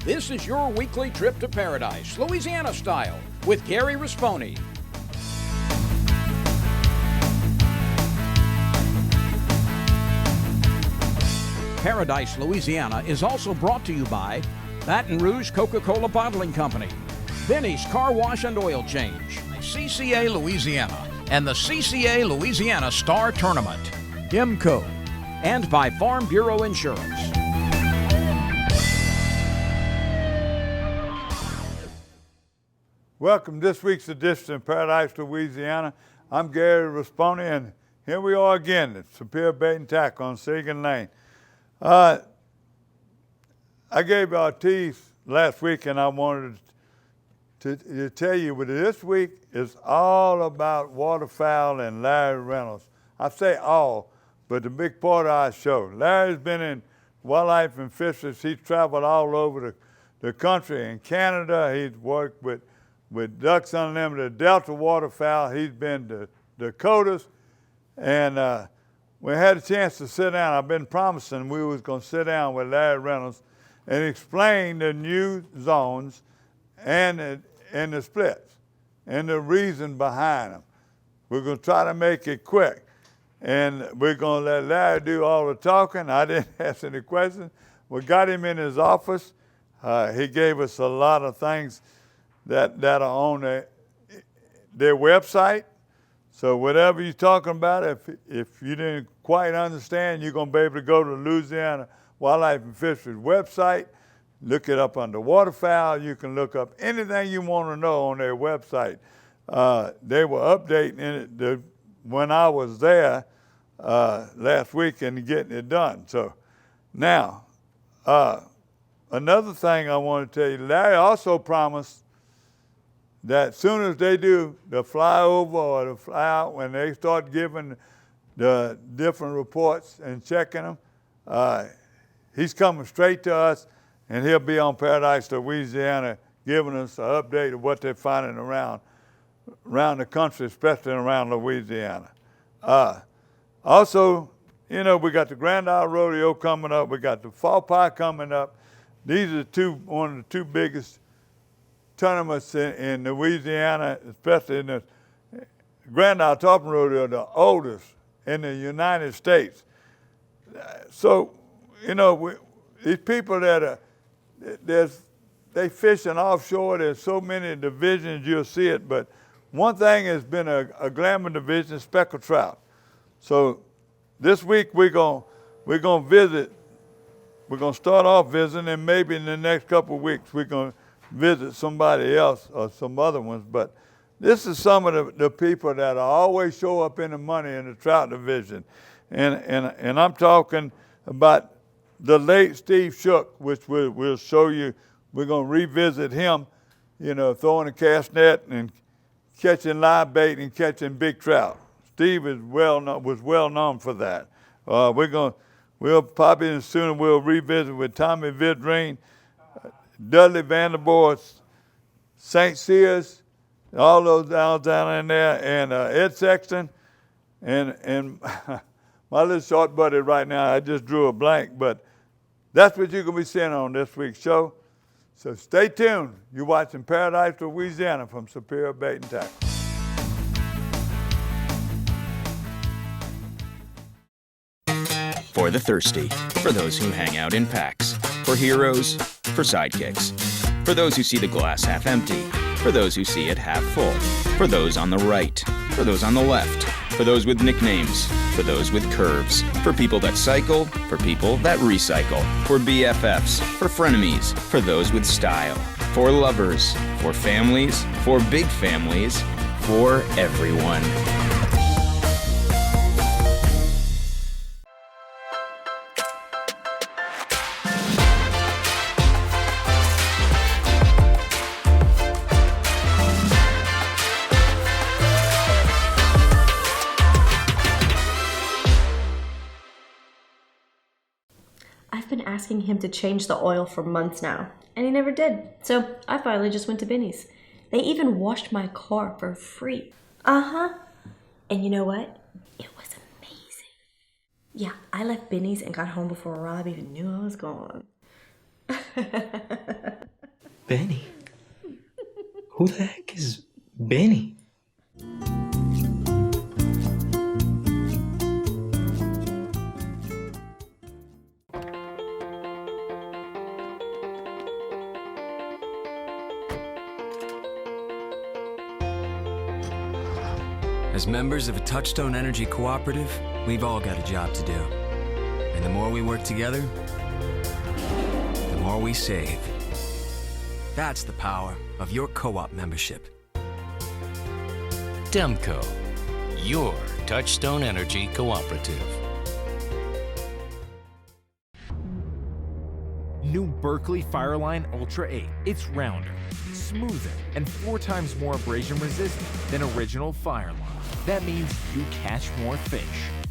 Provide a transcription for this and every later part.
This is your weekly trip to paradise, Louisiana style, with Gary RISPONE. Paradise, Louisiana is also brought to you by Baton Rouge Coca-Cola Bottling Company, Benny's Car Wash and Oil Change, CCA Louisiana, and the CCA Louisiana Star Tournament, DEMCO, and by Farm Bureau Insurance. Welcome to this week's edition of Paradise, Louisiana. I'm Gary RISPONE, and here we are again at Superior Bait and Tackle on Sagan Lane. I gave our tease last week, and I wanted to tell you that this week is all about waterfowl and Larry Reynolds. I say all, but the big part of our show. Larry's been in wildlife and fisheries. He's traveled all over the country. In Canada, he's worked with Ducks Unlimited, Delta Waterfowl. He's been to Dakotas, and we had a chance to sit down. I've been promising we was going to sit down with Larry Reynolds and explain the new zones and the splits and the reason behind them. We're going to try to make it quick, and we're going to let Larry do all the talking. I didn't ask any questions. We got him in his office. He gave us a lot of things that are on their website. So whatever you're talking about, if you didn't quite understand, you're going to be able to go to the Louisiana Wildlife and Fisheries website, look it up under waterfowl. You can look up anything you want to know on their website. They were updating it when I was there last week and getting it done. So now, another thing I want to tell you, Larry also promised that as soon as they do the flyover or the flyout, when they start giving the different reports and checking them, he's coming straight to us, and he'll be on Paradise, Louisiana, giving us an update of what they're finding around the country, especially around Louisiana. Also, you know, we got the Grand Isle Rodeo coming up. We got the Fall Pie coming up. These are one of the two biggest tournaments in Louisiana, especially in the Grand Isle Tarpon Rodeo, the oldest in the United States. So, you know, these people they fishing offshore. There's so many divisions, you'll see it. But one thing has been a glamour division, speckled trout. So this week we're gonna visit. We're gonna start off visiting, and maybe in the next couple of weeks we're gonna visit somebody else or some other ones. But this is some of the people that always show up in the money in the trout division. And I'm talking about the late Steve Shook, which we'll show you. We're going to revisit him, you know, throwing a cast net and catching live bait and catching big trout. Steve was well known for that. We'll probably soon we'll revisit with Tommy Vidrine, Dudley Vanderboer, St. Cyrs, all those down in there, and Ed Sexton, and my little short buddy right now, I just drew a blank, but that's what you're going to be seeing on this week's show. So stay tuned. You're watching Paradise, Louisiana from Superior Bait and Tackle. For the thirsty, for those who hang out in packs, for heroes, for sidekicks, for those who see the glass half empty, for those who see it half full, for those on the right, for those on the left, for those with nicknames, for those with curves, for people that cycle, for people that recycle, for BFFs, for frenemies, for those with style, for lovers, for families, for big families, for everyone. I've been asking him to change the oil for months now, and he never did. So I finally just went to Benny's. They even washed my car for free. And you know what? It was amazing. Yeah, I left Benny's and got home before Rob even knew I was gone. Benny? Who the heck is Benny? As members of a Touchstone Energy Cooperative, we've all got a job to do. And the more we work together, the more we save. That's the power of your co-op membership. DEMCO, your Touchstone Energy Cooperative. New Berkeley Fireline Ultra 8. It's rounder, smoother, and 4 times more abrasion resistant than original Fireline. That means you catch more fish.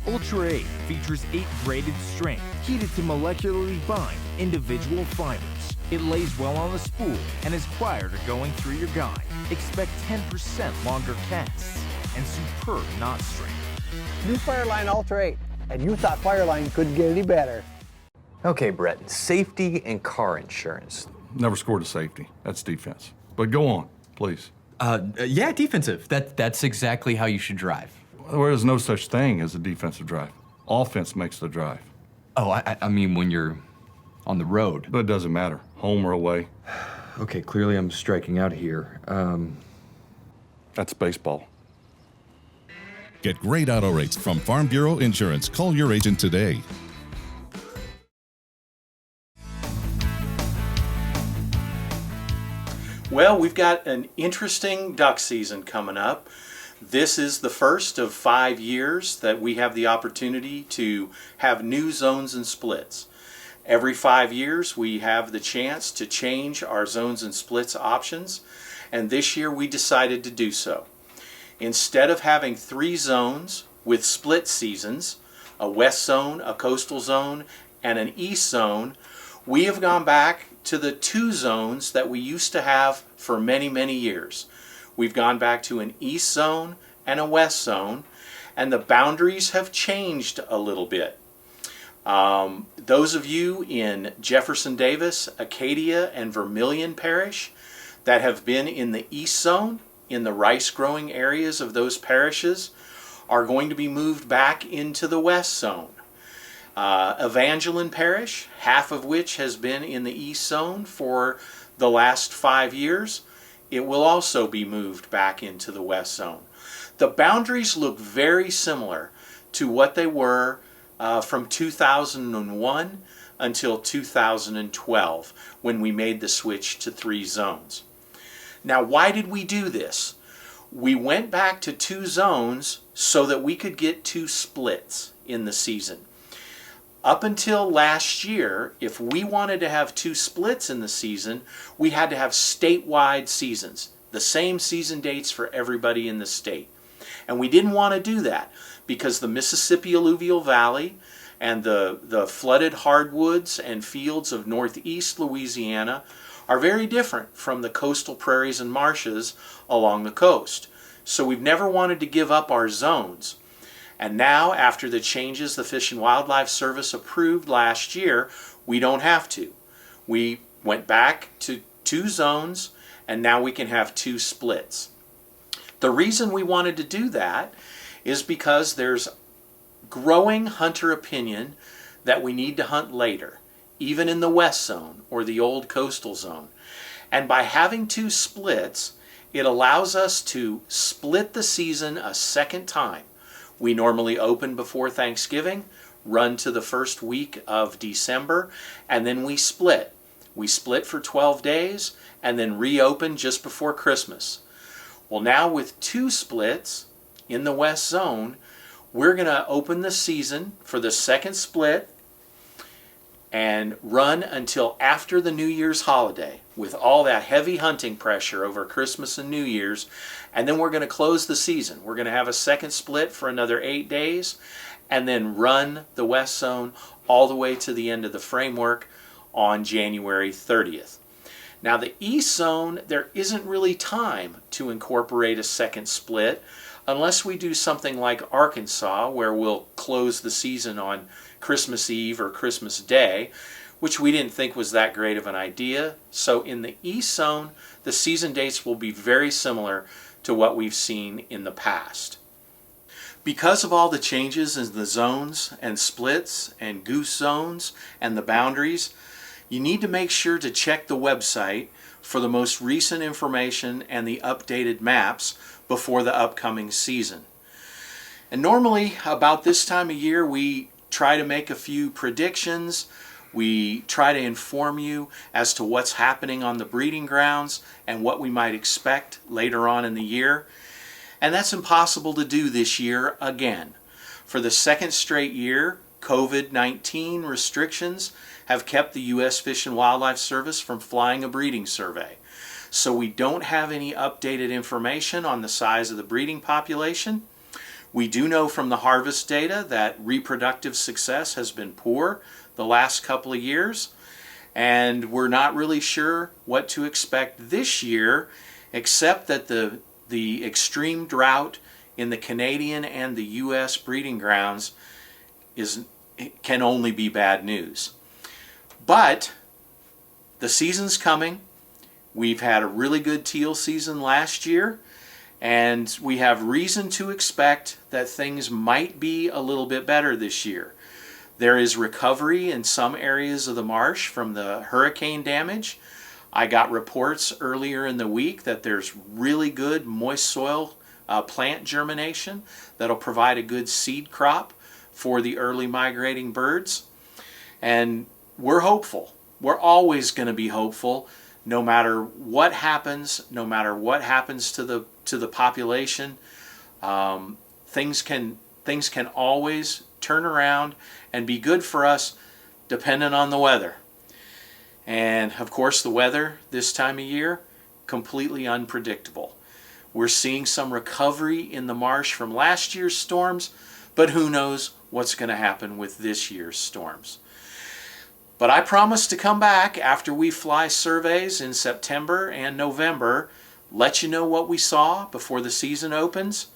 Ultra 8 features 8 braided strings heated to molecularly bind individual fibers. It lays well on the spool and is prior to going through your guide. Expect 10% longer casts and superb knot strength. New Fireline Ultra 8, and you thought Fireline couldn't get any better. Okay, Brett, safety and car insurance. Never scored a safety. That's defense. But go on, please. Yeah, defensive. That's exactly how you should drive. There is no such thing as a defensive drive. Offense makes the drive. Oh, I mean when you're on the road. But it doesn't matter, home or away. Okay, clearly I'm striking out here. That's baseball. Get great auto rates from Farm Bureau Insurance. Call your agent today. Well, we've got an interesting duck season coming up. This is the first of 5 years that we have the opportunity to have new zones and splits. Every 5 years we have the chance to change our zones and splits options, and this year we decided to do so. Instead of having 3 zones with split seasons, a west zone, a coastal zone, and an east zone, we have gone back to the 2 zones that we used to have for many, many years. We've gone back to an east zone and a west zone, and the boundaries have changed a little bit. Those of you in Jefferson Davis, Acadia, and Vermilion Parish that have been in the east zone, in the rice growing areas of those parishes, are going to be moved back into the west zone. Evangeline Parish, half of which has been in the east zone for the last 5 years, it will also be moved back into the west zone. The boundaries look very similar to what they were from 2001 until 2012 when we made the switch to 3 zones. Now, why did we do this? We went back to 2 zones so that we could get 2 splits in the season. Up until last year, if we wanted to have 2 splits in the season, we had to have statewide seasons, the same season dates for everybody in the state. And we didn't want to do that because the Mississippi Alluvial Valley and the flooded hardwoods and fields of northeast Louisiana are very different from the coastal prairies and marshes along the coast. So we've never wanted to give up our zones. And now, after the changes the Fish and Wildlife Service approved last year, we don't have to. We went back to 2 zones, and now we can have 2 splits. The reason we wanted to do that is because there's growing hunter opinion that we need to hunt later, even in the west zone or the old coastal zone. And by having 2 splits, it allows us to split the season a second time. We normally open before Thanksgiving, run to the first week of December, and then we split. We split for 12 days and then reopen just before Christmas. Well, now with 2 splits in the west zone, we're going to open the season for the second split and run until after the New Year's holiday with all that heavy hunting pressure over Christmas and New Year's, and then we're going to close the season. We're going to have a second split for another 8 days and then run the west zone all the way to the end of the framework on January 30th. Now the east zone, there isn't really time to incorporate a second split unless we do something like Arkansas, where we'll close the season on Christmas Eve or Christmas Day. which we didn't think was that great of an idea. So in the East Zone, the season dates will be very similar to what we've seen in the past. Because of all the changes in the zones and splits and goose zones and the boundaries, you need to make sure to check the website for the most recent information and the updated maps before the upcoming season. And normally about this time of year we try to make a few predictions. We try to inform you as to what's happening on the breeding grounds and what we might expect later on in the year. And that's impossible to do this year again. For the second straight year, COVID-19 restrictions have kept the U.S. Fish and Wildlife Service from flying a breeding survey. So we don't have any updated information on the size of the breeding population. We do know from the harvest data that reproductive success has been poor the last couple of years, and we're not really sure what to expect this year, except that the extreme drought in the Canadian and the U.S. breeding grounds can only be bad news. But the season's coming. We've had a really good teal season last year, and we have reason to expect that things might be a little bit better this year. There is recovery in some areas of the marsh from the hurricane damage. I got reports earlier in the week that there's really good moist soil plant germination that'll provide a good seed crop for the early migrating birds. And we're hopeful. We're always going to be hopeful no matter what happens, no matter what happens to the population. Things can always turn around and be good for us depending on the weather. And of course the weather this time of year, completely unpredictable. We're seeing some recovery in the marsh from last year's storms, but who knows what's going to happen with this year's storms. But I promise to come back after we fly surveys in September and November, let you know what we saw before the season opens,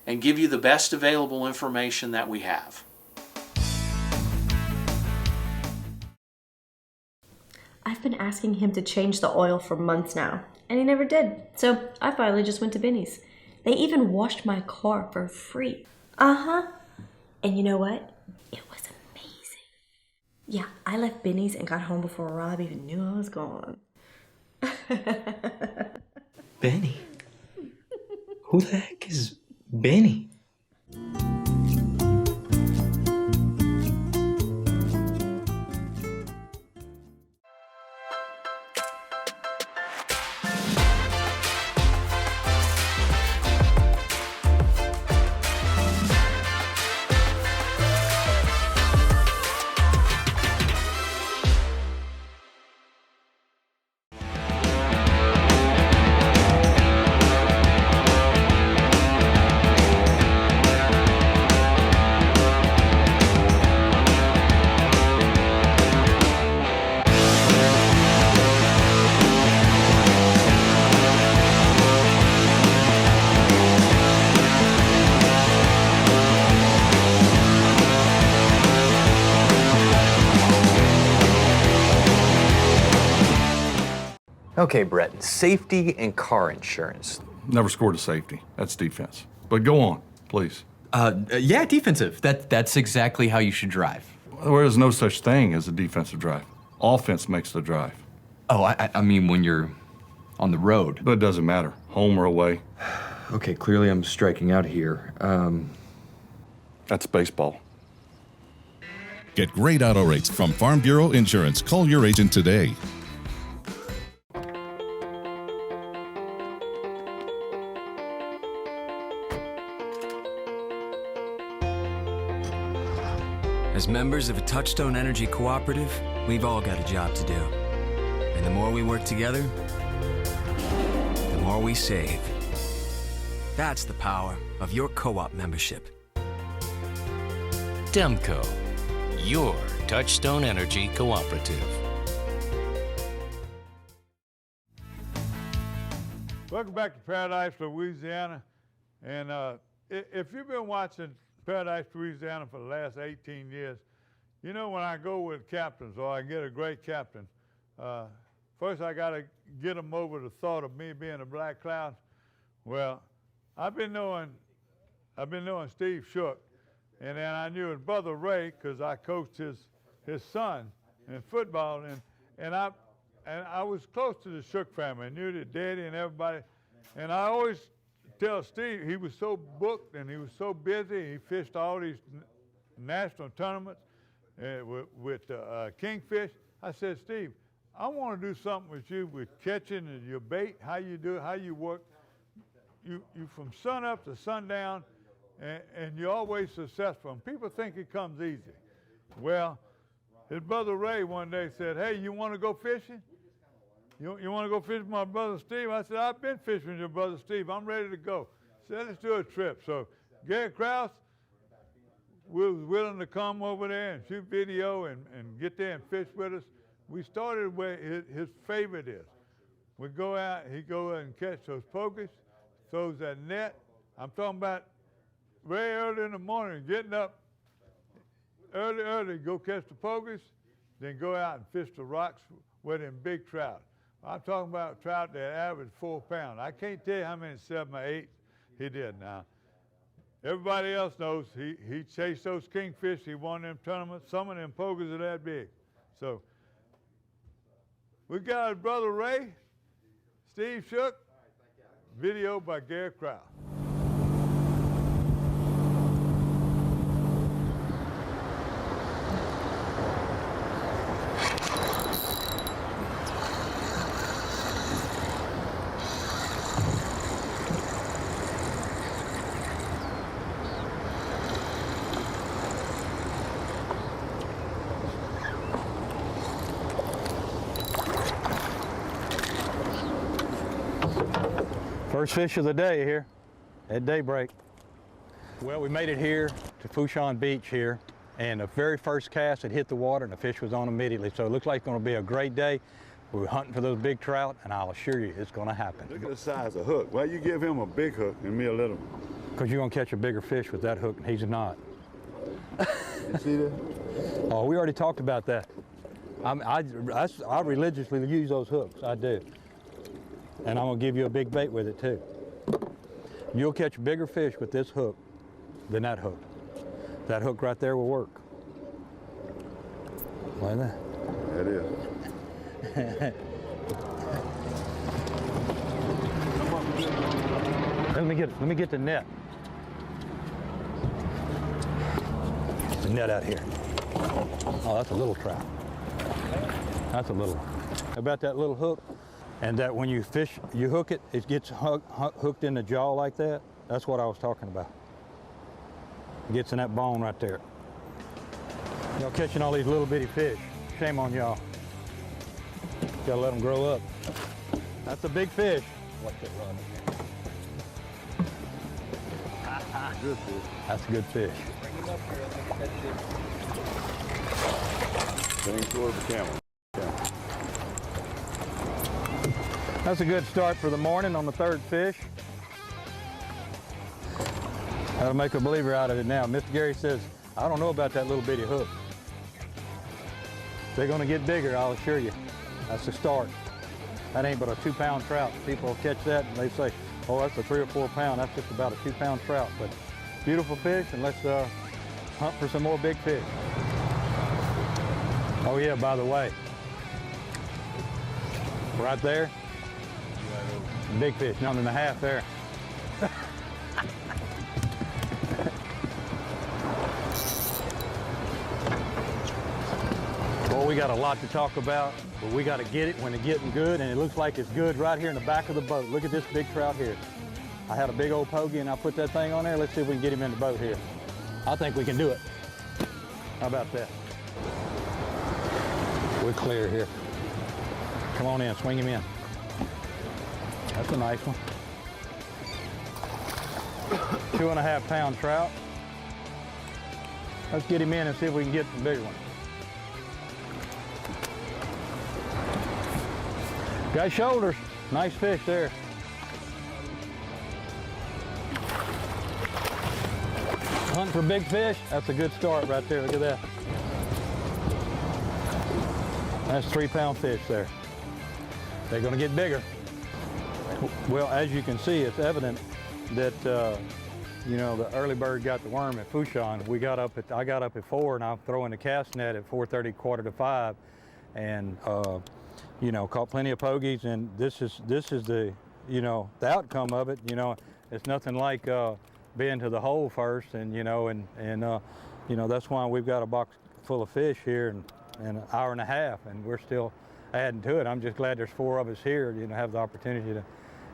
and give you the best available information that we have. I've been asking him to change the oil for months now, and he never did. So I finally just went to Benny's. They even washed my car for free. And you know what? It was amazing. Yeah, I left Benny's and got home before Rob even knew I was gone. Benny? Who the heck is Benny? Okay, Brett, safety and car insurance. Never scored a safety. That's defense. But go on, please. Yeah, defensive. That's exactly how you should drive. There is no such thing as a defensive drive. Offense makes the drive. Oh, I mean when you're on the road. But it doesn't matter, home or away. Okay, clearly I'm striking out here. That's baseball. Get great auto rates from Farm Bureau Insurance. Call your agent today. As members of a Touchstone Energy cooperative, we've all got a job to do. And the more we work together, the more we save. That's the power of your co-op membership. DEMCO, your Touchstone Energy cooperative. Welcome back to Paradise, Louisiana. And if you've been watching Paradise, Louisiana for the last 18 years, You know, when I go with captains or I get a great captain, first I got to get them over the thought of me being a black cloud. Well, I've been knowing Steve Shook, and then I knew his brother Ray because I coached his son in football, and I was close to the Shook family. I knew the daddy and everybody, and I always tell Steve, he was so booked and he was so busy. He fished all these national tournaments with kingfish. I said, Steve, I want to do something with you with catching and your bait, how you do it, how you work. You from sun up to sundown, and you're always successful. And people think it comes easy. Well, his brother Ray one day said, hey, you want to go fishing? You want to go fishing with my brother Steve? I said, I've been fishing with your brother Steve. I'm ready to go. He said, let's do a trip. So Gary Krause was willing to come over there and shoot video and get there and fish with us. We started where his favorite is. We go out, he go out and catch those pokies, throws that net. I'm talking about very early in the morning, getting up early, go catch the pokies, then go out and fish the rocks with them big trout. I'm talking about trout that average 4 pounds. I can't tell you how many 7 or 8 he did now. Everybody else knows he chased those kingfish. He won them tournaments. Some of them pokies are that big. So we got his brother Ray, Steve Shook, video by Gary Krause. First fish of the day here at daybreak. Well, we made it here to Fouchon Beach here, and the very first cast it hit the water and the fish was on immediately. So it looks like it's going to be a great day. We're hunting for those big trout, and I'll assure you it's going to happen. Look at the size of hook. Why you give him a big hook and me a little one? Because you're going to catch a bigger fish with that hook, and he's not. You see that? Oh, we already talked about that. I religiously use those hooks, I do. And I'm gonna give you a big bait with it too. You'll catch bigger fish with this hook than that hook. That hook right there will work. Like that. That is. Let me get the net. The net out here. Oh, that's a little trout. That's a little one. About that little hook, and that when you fish, you hook it, it gets hooked in the jaw like that. That's what I was talking about. It gets in that bone right there. Y'all catching all these little bitty fish. Shame on y'all. Gotta let them grow up. That's a big fish. Watch it run. Good fish. That's a good fish. Bring him up here. Bring toward the camera. That's a good start for the morning on the third fish. That'll make a believer out of it now. Mr. Gary says, I don't know about that little bitty hook. They're gonna get bigger, I'll assure you. That's the start. That ain't but a 2-pound trout. People will catch that and they say, oh, that's a 3 or 4 pound. That's just about a 2-pound trout. But beautiful fish, and let's hunt for some more big fish. Oh yeah, by the way, right there, big fish, 1.5 there. Well, we got a lot to talk about, but we got to get it when it's getting good, and it looks like it's good right here in the back of the boat. Look at this big trout here. I had a big old pokey, and I put that thing on there. Let's see if we can get him in the boat here. I think we can do it. How about that? We're clear here. Come on in, swing him in. That's a nice one. 2.5 pound trout. Let's get him in and see if we can get some bigger ones. Got shoulders. Nice fish there. Hunting for big fish. That's a good start right there. Look at that. That's 3-pound fish there. They're going to get bigger. Well, as you can see, it's evident that you know, the early bird got the worm at Fouchon. I got up at 4, and I'm throwing the cast net at 4:30, 4:45, and you know, caught plenty of pogies. And this is the, you know, the outcome of it. You know, it's nothing like being to the hole first, and you know, you know, that's why we've got a box full of fish here in an hour and a half, and we're still adding to it. I'm just glad there's 4 of us here, you know, have the opportunity to,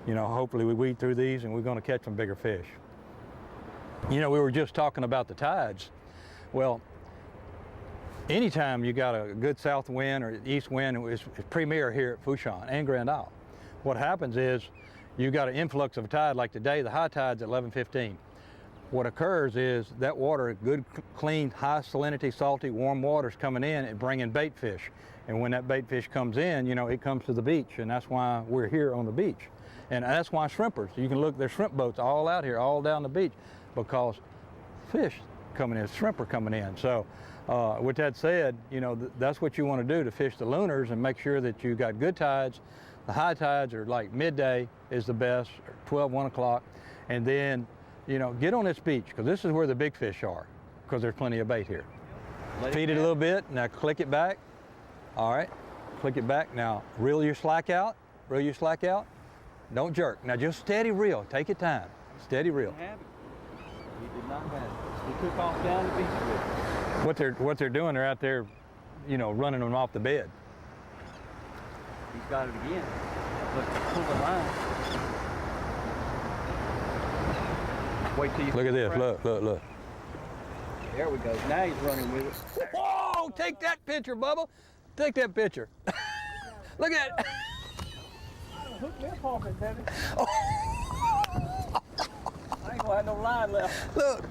you know, hopefully we weed through these and we're going to catch some bigger fish. You know, we were just talking about the tides. Well, anytime you got a good south wind or east wind, it's premier here at Fouchon and Grand Isle. What happens is you got an influx of a tide, like today, the high tide's at 11:15. What occurs is that water, good, clean, high salinity, salty, warm water's coming in and bringing bait fish. And when that bait fish comes in, you know, it comes to the beach, and that's why we're here on the beach. And that's why shrimpers, you can look, there's shrimp boats all out here, all down the beach, because fish coming in, shrimp are coming in. So with that said, you know, that's what you want to do to fish the lunars and make sure that you got good tides. The high tides are like midday is the best, or 12, 1 o'clock. And then, you know, get on this beach, because this is where the big fish are, because there's plenty of bait here. Feed it a little bit, now click it back. All right, click it back. Now reel your slack out, reel your slack out. Don't jerk. Now just steady reel, take your time. Steady reel. He did not have it. He took off down the beach with it. What they're doing, they're out there, you know, running them off the bed. He's got it again. Look, pull the line. Wait till you look at this, look. There we go. Now he's running with it. Whoa, take that picture, Bubba. Take that picture. Look at it. Hook me up off it, baby. Oh. I ain't gonna have no line left. Look.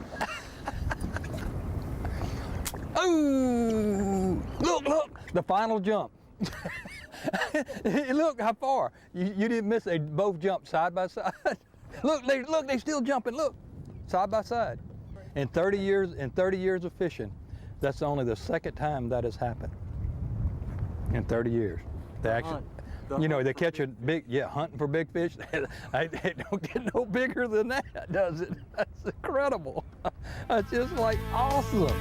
Oh, look, the final jump. Look how far. You didn't miss, they both jumped side by side. Look, they still jumping, look, side by side. In 30 years of fishing, that's only the second time that has happened. In 30 years. They actually, you know, they catch a big, hunting for big fish. They don't get no bigger than that, does it? That's incredible. That's just like awesome.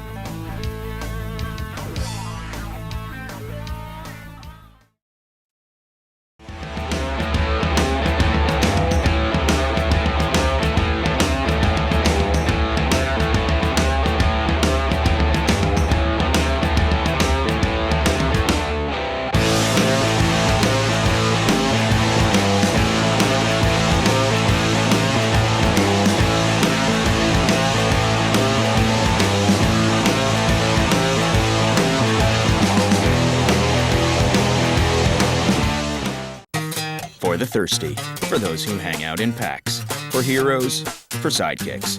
For the thirsty, for those who hang out in packs, for heroes, for sidekicks,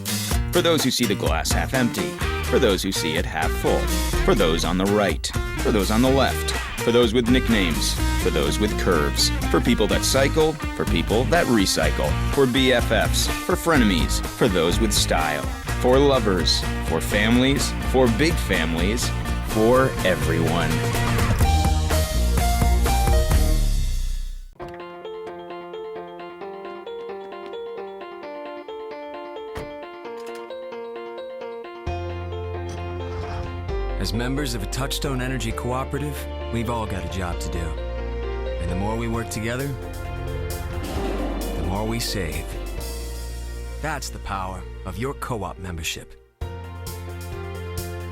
for those who see the glass half empty, for those who see it half full, for those on the right, for those on the left, for those with nicknames, for those with curves, for people that cycle, for people that recycle, for BFFs, for frenemies, for those with style, for lovers, for families, for big families, for everyone. As members of a Touchstone Energy cooperative, we've all got a job to do. And the more we work together, the more we save. That's the power of your co-op membership.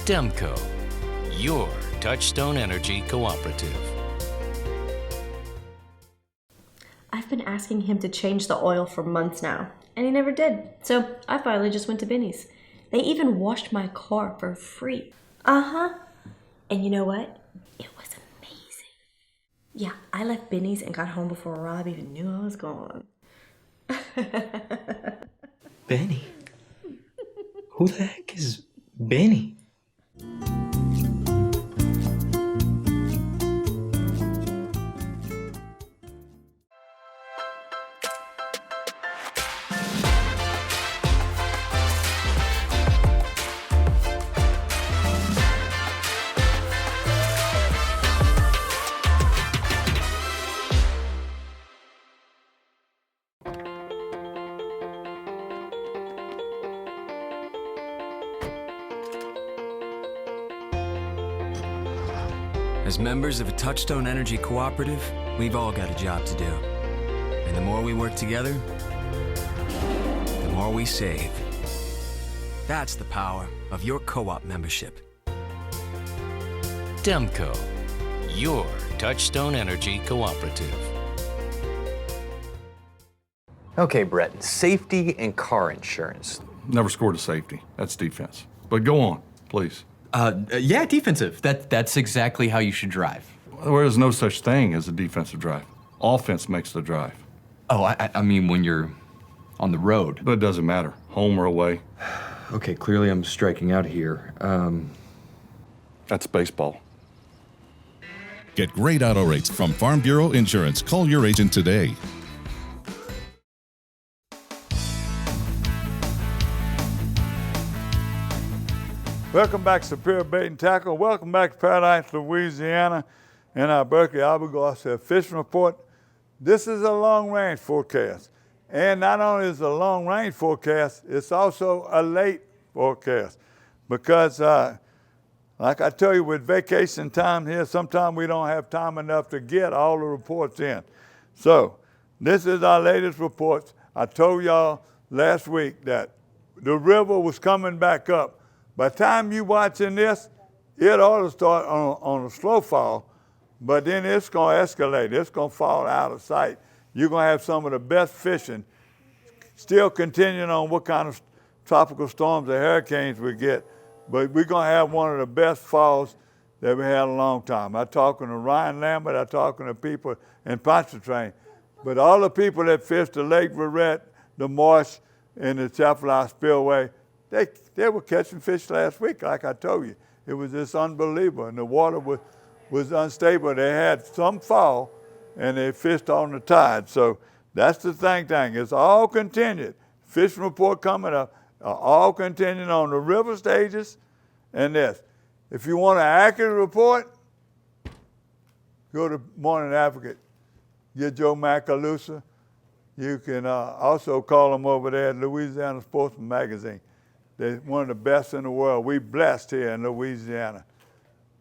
DEMCO, your Touchstone Energy cooperative. I've been asking him to change the oil for months now, and he never did. So I finally just went to Benny's. They even washed my car for free. Uh-huh. And you know what? It was amazing. Yeah, I left Benny's and got home before Rob even knew I was gone. Benny? Who the heck is Benny? As members of a Touchstone Energy cooperative, we've all got a job to do. And the more we work together, the more we save. That's the power of your co-op membership. DEMCO, your Touchstone Energy Cooperative. Okay, Brett, safety and car insurance. Never scored a safety. That's defense. But go on, please. Yeah, defensive. That's exactly how you should drive. There is no such thing as a defensive drive. Offense makes the drive. Oh, I mean when you're on the road. But it doesn't matter, home or away. Okay, clearly I'm striking out here. That's baseball. Get great auto rates from Farm Bureau Insurance. Call your agent today. Welcome back to Superior Bait and Tackle. Welcome back to Paradise, Louisiana, and our Berkeley Albagoss Fishing Report. This is a long-range forecast. And not only is it a long-range forecast, it's also a late forecast. Because, like I tell you, with vacation time here, sometimes we don't have time enough to get all the reports in. So, this is our latest reports. I told y'all last week that the river was coming back up. By the time you watching this, it ought to start on a slow fall, but then it's going to escalate. It's going to fall out of sight. You're going to have some of the best fishing, still continuing on what kind of tropical storms or hurricanes we get, but we're going to have one of the best falls that we had in a long time. I'm talking to Ryan Lambert, I'm talking to people in Pontchartrain, but all the people that fish the Lake Verret, the Marsh, and the Chapel Spillway, they were catching fish last week, like I told you. It was just unbelievable, and the water was unstable. They had some fall, and they fished on the tide. So that's the thing. It's all continued. Fishing report coming up, all continuing on the river stages and this. If you want an accurate report, go to Morning Advocate. Get Joe Macalusa. You can also call them over there at Louisiana Sportsman Magazine. They're one of the best in the world. We're blessed here in Louisiana.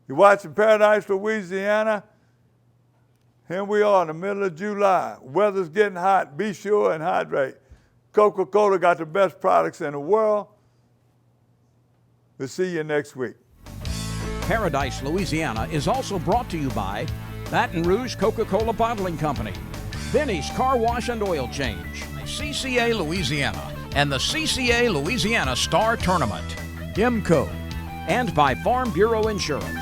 You're watching Paradise, Louisiana. Here we are in the middle of July. Weather's getting hot. Be sure and hydrate. Coca-Cola got the best products in the world. We'll see you next week. Paradise, Louisiana is also brought to you by Baton Rouge Coca-Cola Bottling Company, Benny's Car Wash and Oil Change, CCA Louisiana, and the CCA Louisiana Star Tournament, DEMCO, and by Farm Bureau Insurance.